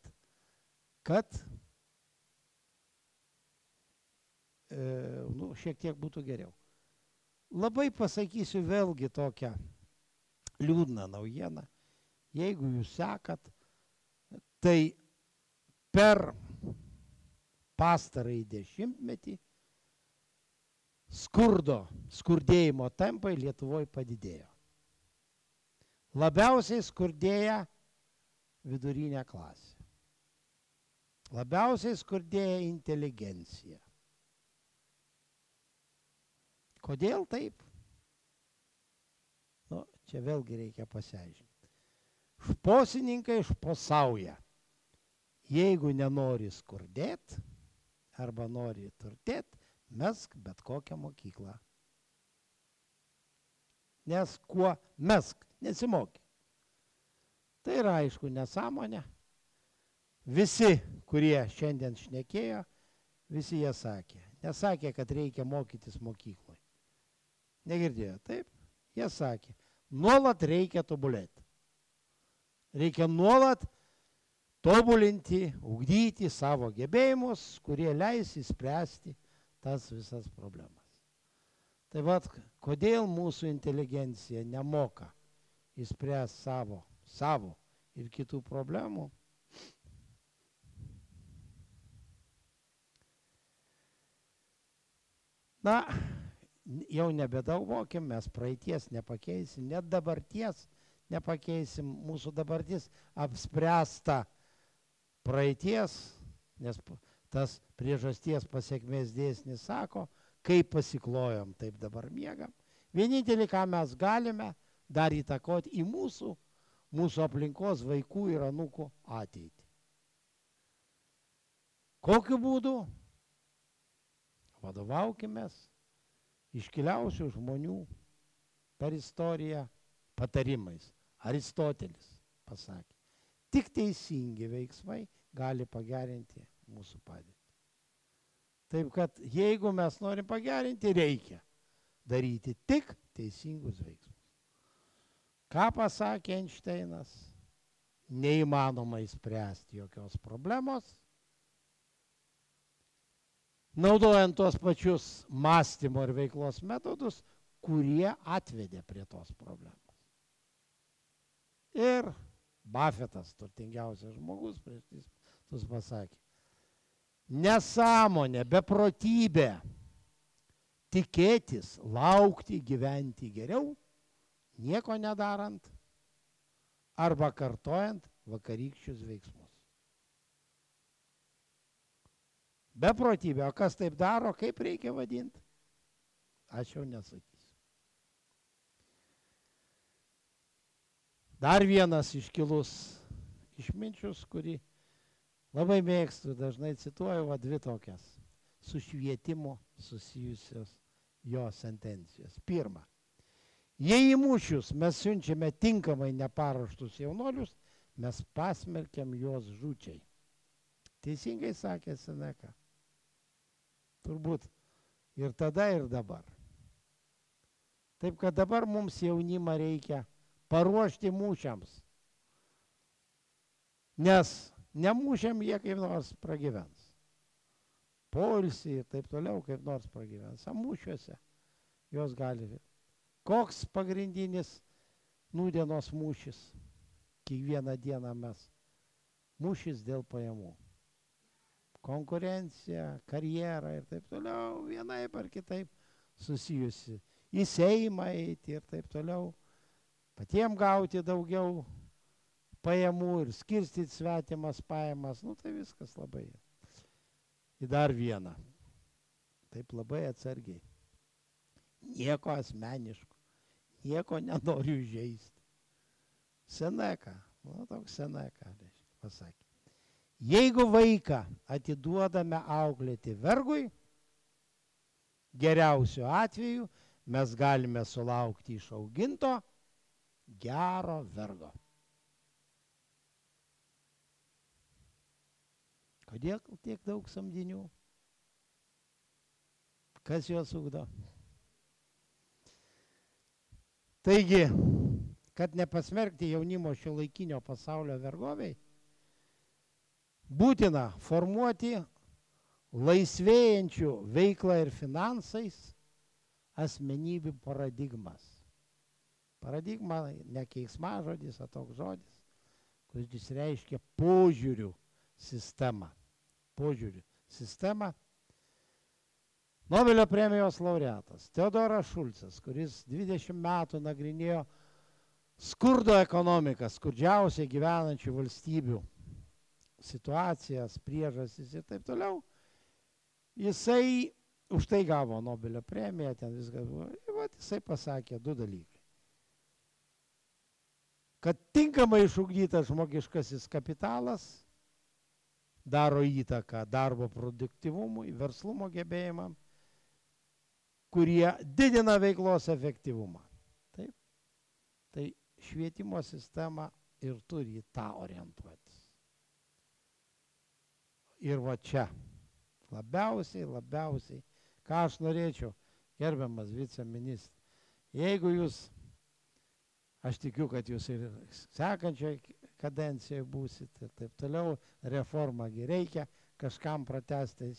šiek tiek būtų geriau. Labai pasakysiu vėlgi tokią liūdną naujieną. Jeigu jūs sekat, tai per pastarąjį dešimtmetį skurdėjimo tempai Lietuvoje padidėjo. Labiausiai skurdėja vidurinė klasė. Labiausiai skurdėja inteligencija. Kodėl taip? Čia vėlgi reikia pasiaiškinti. Šposininkai šposauja. Jeigu nenori skurdėti arba nori turtėti, mesk bet kokią mokyklą. Nes kuo mesk, nesimoky. Tai yra aišku nesąmonė. Visi, kurie šiandien šnekėjo, visi jie sakė. Nesakė, kad reikia mokytis mokykloje. Negirdėjo, taip? Jie sakė, nuolat reikia tobulėti. Reikia nuolat tobulinti, ugdyti savo gebėjimus, kurie leis įspręsti tas visas problemas. Tai kodėl mūsų inteligencija nemoka įspręsti savo ir kitų problemų? Jau nebegalvokim, mes praeities nepakeisim, net dabarties nepakeisim, mūsų dabartis apspręsta praeities, nes tas priežasties pasekmės dėsnis sako, kaip pasiklojom, taip dabar miegam. Vienintelį, ką mes galime dar įtakoti į mūsų aplinkos vaikų ir anūkų ateitį. Kokiu būdu? Vadovaukimės iškiliausių žmonių per istoriją patarimais. Aristotelis pasakė, tik teisingi veiksmai gali pagerinti mūsų padėtį. Taip kad jeigu mes norim pagerinti, reikia daryti tik teisingus veiksmus. Ką pasakė Einšteinas? Neįmanoma įspręsti jokios problemos, naudojant tuos pačius mąstymo ir veiklos metodus, kurie atvedė prie tos problemos. Ir Buffettas, turtingiausias žmogus, prieš 3 metus pasakė, nesąmonė, beprotybė, tikėtis, laukti, gyventi geriau, nieko nedarant arba kartojant vakarykščius veiksmus. Beprotybė, o kas taip daro, kaip reikia vadinti? Aš jau nesakysiu. Dar vienas iškilus išminčius, kurį labai mėgstu, dažnai cituoju, va 2 tokias su švietimu susijusios jo sentencijos. Pirma, jei į mūšius mes siunčiame tinkamai neparuoštus jaunuolius, mes pasmerkiam juos žūčiai. Teisingai sakė Seneka. Turbūt ir tada, ir dabar. Taip, kad dabar mums jaunimą reikia paruošti mūšiams. Nes nemūšiam jie kaip nors pragyvens. Poilsį ir taip toliau kaip nors pragyvens. Mūšiuose jos gali. Koks pagrindinis nūdienos mūšis? Kiekvieną dieną mes. Mūšis dėl pajamų. Konkurencija, karjera ir taip toliau, vienaip ar kitaip susijusi. Į Seimą eiti ir taip toliau. Patiem gauti daugiau pajamų ir skirstyti svetimas pajamas. Nu tai viskas labai. Į dar vieną. Taip labai atsargiai. Nieko asmeniško. Nieko nenoriu įžeisti. Seneka. Nu, toks Seneka, pasakė. Jeigu vaiką atiduodame auklėti vergui, geriausiu atveju mes galime sulaukti išauginto gero vergo. Kodėl tiek daug samdinių? Kas juos ugdo? Taigi, kad nepasmerkti jaunimo šiuolaikinio pasaulio vergoviai, būtina formuoti laisvėjančių veiklą ir finansais asmenybių paradigmas. Paradigma ne keiksmažodis, o toks žodis, kuris reiškia požiūrių sistemą. Požiūrių sistemą. Nobelio premijos laureatas Teodoras Šulcas, kuris 20 metų nagrinėjo skurdo ekonomiką, skurdžiausiai gyvenančių valstybių situacijas, priežastis ir taip toliau. Jisai už tai gavo Nobelio premiją, ten viskas buvo. Ir vat jisai pasakė 2 dalykai. Kad tinkamai išugdytas žmogiškasis kapitalas daro įtaką darbo produktyvumui, verslumo gebėjimam, kurie didina veiklos efektyvumą. Taip? Tai švietimo sistema ir turi tą orientuotis. Ir va čia labiausiai, ką aš norėčiau, gerbiamas viceministras, jeigu jūs, aš tikiu, kad jūs ir sekančioje kadencijoje būsit ir taip toliau, reformągi reikia kažkam pratęsti.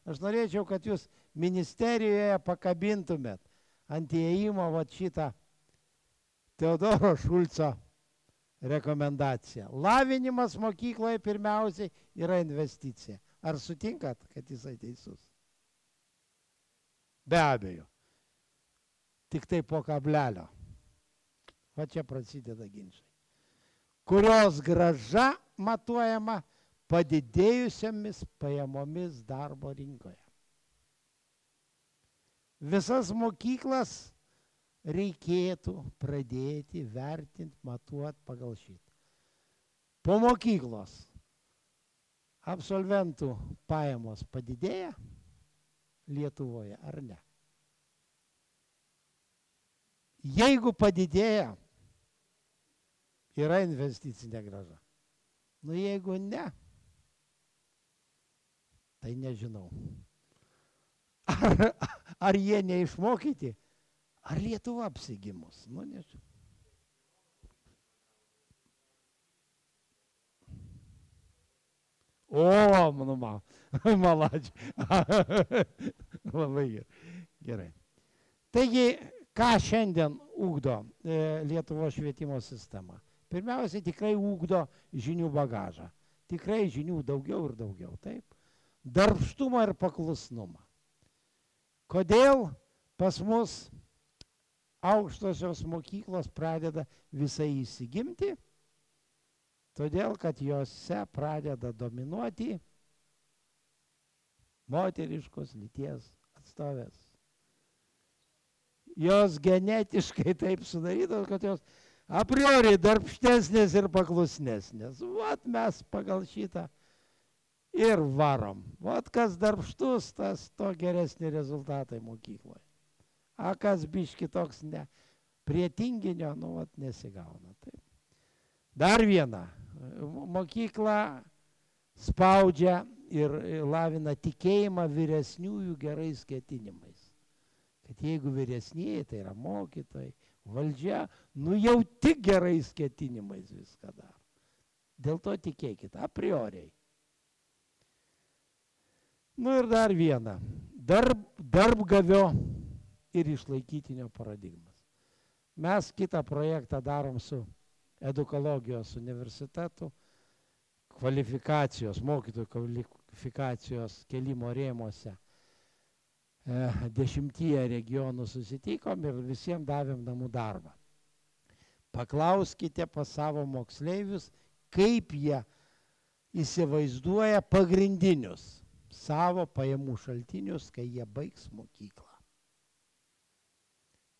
Aš norėčiau, kad jūs ministerijoje pakabintumėt ant įėjimo va šitą Teodoro Šulco rekomendacija. Lavinimas mokykloje pirmiausiai yra investicija. Ar sutinkat, kad jisai teisus? Be abejo. Tik tai po kablelio. Va čia prasideda ginčai. Kurios grąža matuojama padidėjusiamis pajamomis darbo rinkoje. Visas mokyklas reikėtų pradėti vertinti, matuoti pagal šitą. Po mokyklos absolventų pajamos padidėja Lietuvoje ar ne? Jeigu padidėja, yra investicinė grąža. Nu jeigu ne, tai nežinau. Ar jie neišmokyti Ar Lietuva apsigimus? Nu, nežinau. O, mano mama. Maladžiai. Labai gerai. Taigi, ką šiandien ugdo Lietuvos švietimo sistema? Pirmiausia, tikrai ugdo žinių bagažą. Tikrai žinių daugiau ir daugiau. Taip. Darbštumą ir paklusnumą. Kodėl pas mus aukštosios mokyklos pradeda visai įsigimti? Todėl, kad jose pradeda dominuoti moteriškos lyties atstovės. Jos genetiškai taip sudarytos, kad jos a priori darbštesnės ir paklusnesnės. Vat mes pagal šitą ir varom. Vat kas darbštus, tas to geresni rezultatai mokykloje. A kas biški toks ne, prie tinginio, nu vat nesigauna. Taip. Dar viena. Mokykla spaudžia ir lavina tikėjimą vyresniųjų gerais ketinimais. Kad jeigu vyresnieji, tai yra mokytojai, valdžia, nu jau tik gerais ketinimais viską daro. Dėl to tikėkite, a prioriai. Nu ir dar viena. Darbgavio ir išlaikytinio paradigmas. Mes kitą projektą darom su Edukologijos universitetu, kvalifikacijos, mokytojų kvalifikacijos kelimo rėmuose 10 regionų susitikom ir visiems davėm namų darbą. Paklauskite pas savo moksleivius, kaip jie įsivaizduoja pagrindinius savo pajamų šaltinius, kai jie baigs mokyklą.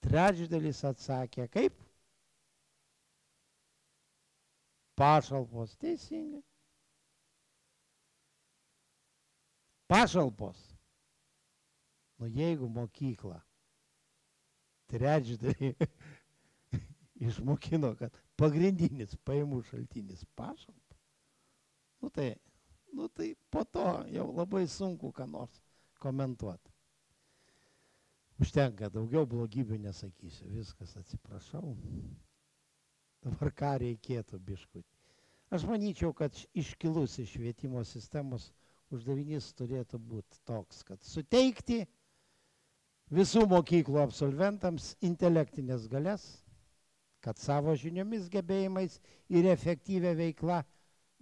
Trečdalis atsakė, kaip? Pašalpos, teisingai. Pašalpos. Nu jeigu mokykla trečdalį išmokino, kad pagrindinis pajamų šaltinis pašalpa, nu tai po to jau labai sunku ką nors komentuoti. Užtenka, daugiau blogybių nesakysiu, viskas, atsiprašau. Dabar ką reikėtų biškutį. Aš manyčiau, kad iškilus iš švietimo sistemos uždavinys turėtų būti toks, kad suteikti visų mokyklų absolventams intelektinės galias, kad savo žiniomis, gebėjimais ir efektyvia veikla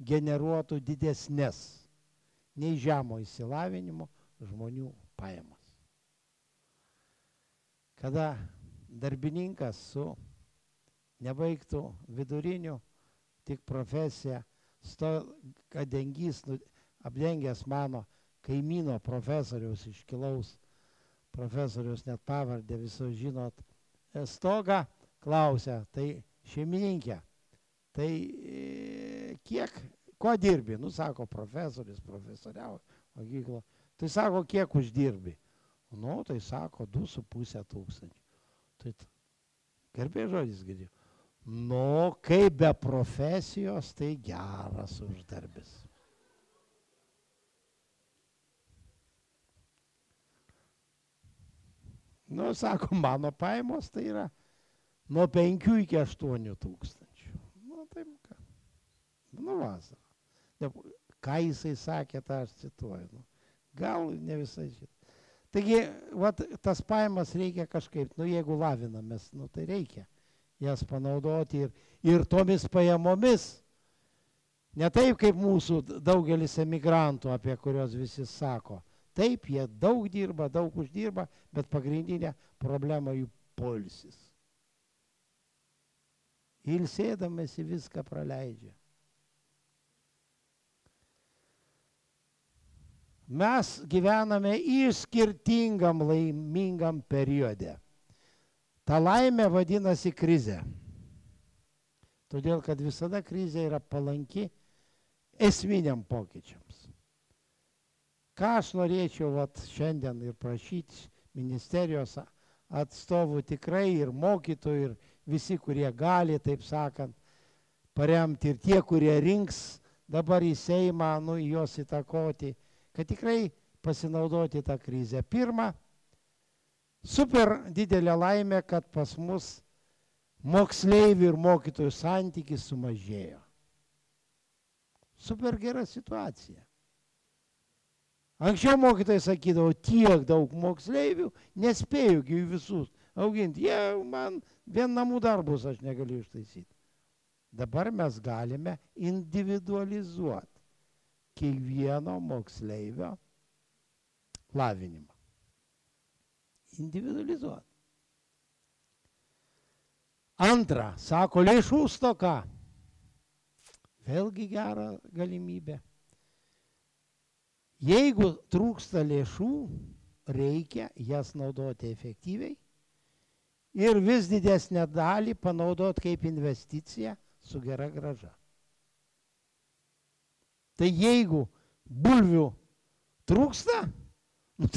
generuotų didesnės nei žemo išsilavinimo žmonių pajamas. Kada darbininkas su nebaigtų vidurinių, tik profesiją, kadengys apdengęs mano kaimyno profesoriaus iškilaus, profesoriaus net pavardę viso žinot, stogą, klausia, tai šeimininkė, tai kiek, ko dirbi? Nu, sako, profesorius, profesoriavo mokyklo. Tai sako, kiek uždirbi? Nu, tai sako, 2,5 tūkstančių. Tai garbės žodis girdėjau. Nu, kaip be profesijos, tai geras uždarbis. Nu, sako, mano pajamos tai yra nuo 5 iki 8 tūkstančių. Nu, taip ką. Nu, vasarą. Ką jisai sakė, tą aš cituoju. Nu, gal ne visai šitą. Taigi, vat, tas pajamas reikia kažkaip, nu, jeigu lavinamės, nu, tai reikia jas panaudoti ir tomis pajamomis, ne taip kaip mūsų daugelis emigrantų, apie kurios visi sako. Taip, jie daug dirba, daug uždirba, bet pagrindinė problema jų poilsis. Ilsėdamasi viską praleidžia. Mes gyvename skirtingam laimingam periode. Ta laimė vadinasi krizė. Todėl, kad visada krizė yra palanki esminiam pokyčiams. Ką aš norėčiau šiandien ir prašyti ministerijos atstovų tikrai ir mokytojų ir visi, kurie gali, taip sakant, paremti ir tie, kurie rinks dabar į Seimą, nu, juos įtakoti, kad tikrai pasinaudoti tą krizę. Pirma, Super didelė laimė, kad pas mus moksleivių ir mokytojų santykis sumažėjo. Super gera situacija. Anksčiau mokytojai sakydavo, tiek daug moksleivių, nespėjau jų visus auginti. Jie man vien namų darbus aš negaliu ištaisyti. Dabar mes galime individualizuoti kiekvieno moksleivio lavinimą. Individualizuoti. Antra, sako, lėšų stoka. Vėlgi gera galimybė. Jeigu trūksta lėšų, reikia jas naudoti efektyviai ir vis didesnę dalį panaudoti kaip investiciją su gera grąža. Tai jeigu bulvių trūksta,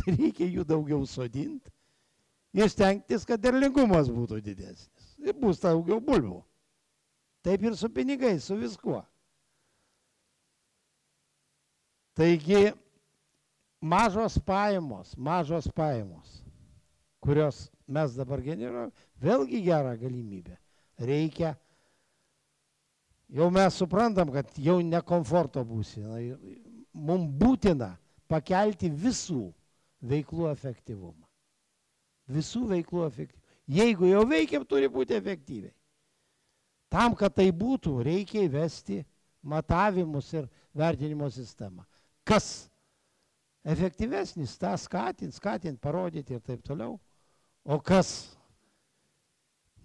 tai reikia jų daugiau sodinti ir stengtis, kad derlingumas būtų didesnis. Ir bus daugiau bulvių. Taip ir su pinigais, su viskuo. Taigi, mažos pajamos, kurios mes dabar generuojame, vėlgi gerą galimybę. Reikia, jau mes suprantam, kad jau ne komforto būsina. Mums būtina pakelti visų veiklų efektyvumą. Visų veiklų efektyvumą. Jeigu jau veikiam, turi būti efektyviai. Tam, kad tai būtų, reikia įvesti matavimus ir vertinimo sistemą. Kas efektyvesnis, tą skatint, parodyti ir taip toliau. O kas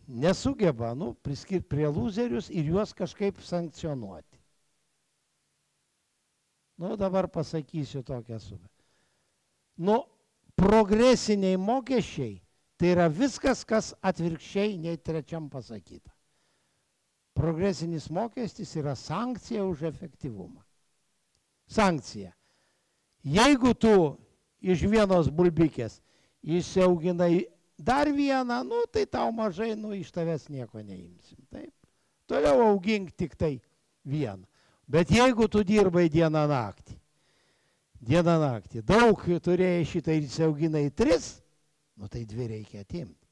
nesugeba, priskirti prie lūzerius ir juos kažkaip sankcionuoti. Dabar pasakysiu tokią sumą. Progresiniai mokesčiai tai yra viskas, kas atvirkščiai nei trečiam pasakyta. Progresinis mokestis yra sankcija už efektyvumą. Sankcija. Jeigu tu iš vienos bulbikės išsiauginai dar vieną, tai tau mažai, iš tavęs nieko neimsim. Taip. Toliau augink tik tai vieną. Bet jeigu tu dirbai dieną naktį, daug turėjai šitą ir įsiauginai 3, tai 2 reikia atimti.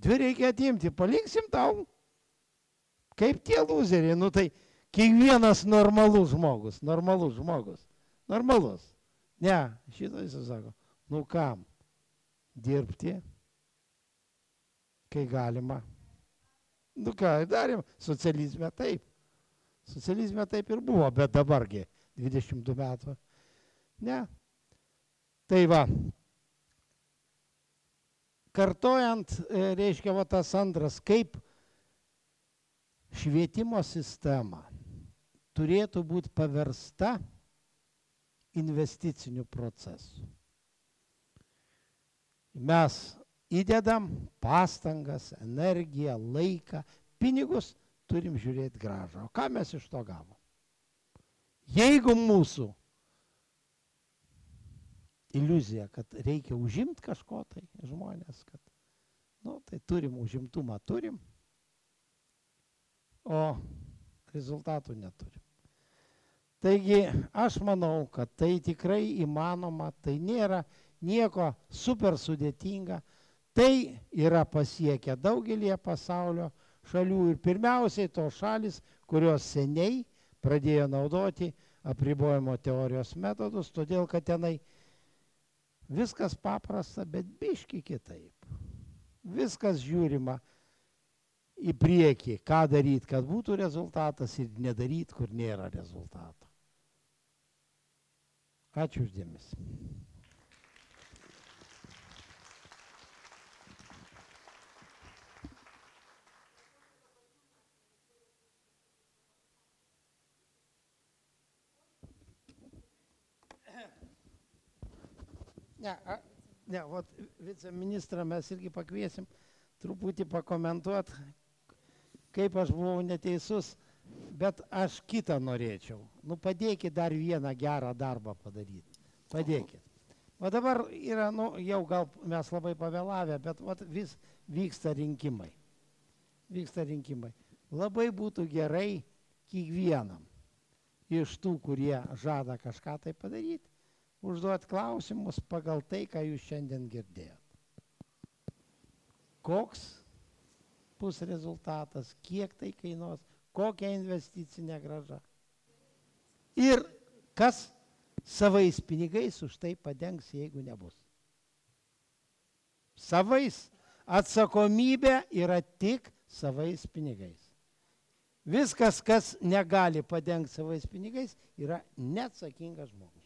2 reikia atimti, paliksim tau. Kaip tie lūzeriai, tai kiekvienas normalus žmogus. Normalus. Ne, šitą jis sako, kam dirbti, kai galima. Ką darėm, socializme taip. Socializme taip ir buvo, bet dabargi 22 metų. Ne. Tai va, kartojant, reiškia, tas antras, kaip švietimo sistema turėtų būti paversta investiciniu procesu. Mes įdedam pastangas, energiją, laiką, pinigus, turim žiūrėti grąžą. O ką mes iš to gavom? Jeigu mūsų iliuzija, kad reikia užimti kažko, tai žmonės, kad, tai turim užimtumą, o rezultatų neturim. Taigi, aš manau, kad tai tikrai įmanoma, tai nėra nieko super sudėtinga, tai yra pasiekę daugelį pasaulio šalių ir pirmiausiai tos šalis, kurios seniai pradėjo naudoti apribojimo teorijos metodus, todėl kad tenai viskas paprasta, bet biški kitaip. Viskas žiūrima į priekį, ką daryti, kad būtų rezultatas ir nedaryti, kur nėra rezultato. Ačiū uždėmesi. Viceministrą mes irgi pakviesim truputį pakomentuoti, kaip aš buvau neteisus, bet aš kitą norėčiau. Padėkit dar vieną gerą darbą padaryti. Padėkit. O dabar yra, jau gal mes labai pavėlavę, bet vis vyksta rinkimai. Labai būtų gerai kiekvienam iš tų, kurie žada kažką tai padaryti, užduoti klausimus pagal tai, ką jūs šiandien girdėjot. koks bus rezultatas, kiek tai kainuos, kokia investicinė grąža. Ir kas savais pinigais už tai padengs, jeigu nebus. Savais. Atsakomybė yra tik savais pinigais. Viskas, kas negali padengti savais pinigais, yra neatsakingas žmogus.